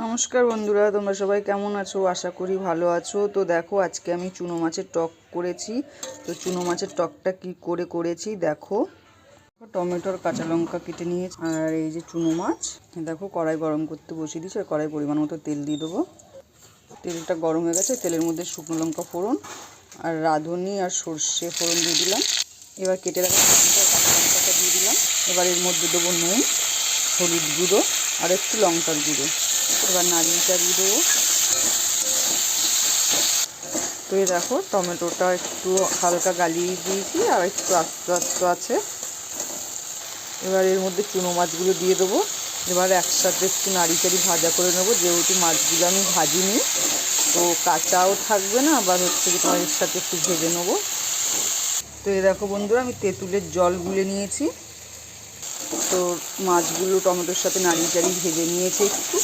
নমস্কার বন্ধুরা, তোমরা সবাই কেমন আছো? আশা করি ভালো আছো। তো দেখো, আজকে আমি চুনো মাছের টক করেছি। তো চুনো মাছের টকটা কি করে করেছি দেখো। টমেটোর কাঁচা লঙ্কা কেটে নিয়েছি, আর এই যে চুনো মাছ। দেখো, কড়াই গরম করতে বসিয়ে দিয়েছি, আর কড়াই পরিমাণ মতো তেল দিয়ে দেবো। তেলটা গরম হয়ে গেছে, তেলের মধ্যে শুকনো লঙ্কা ফোড়ন আর রাঁধুনি আর সর্ষে ফোড়ন দিয়ে দিলাম। এবার কেটে রাখা টমেটো আর কাঁচা লঙ্কাটা দিয়ে দিলাম। এবার এর মধ্যে দেবো নুন, হলুদ গুঁড়ো আর একটু লঙ্কার গুঁড়ো। এবার নাড়িয়ে দিয়ে দেবো। তো এই দেখো, টমেটোটা একটু হালকা গালিয়ে দিয়েছি, আর একটু আস্তে আস্তে আছে। এবার এর মধ্যে চুনো মাছগুলো দিয়ে দেবো। এবার একসাথে একটু নাড়িচাড়ি ভাজা করে নেবো, যেহেতু মাছগুলো আমি ভাজিনি, তো কাঁচাও থাকবে না, আবার হচ্ছে কি তোমার এর সাথে একটু ভেজে নেবো। তো এই দেখো বন্ধুরা, আমি তেঁতুলের জল গুলে নিয়েছি। তো মাছগুলো টমেটোর সাথে নাড়িচাড়ি ভেজে নিয়েছি একটু।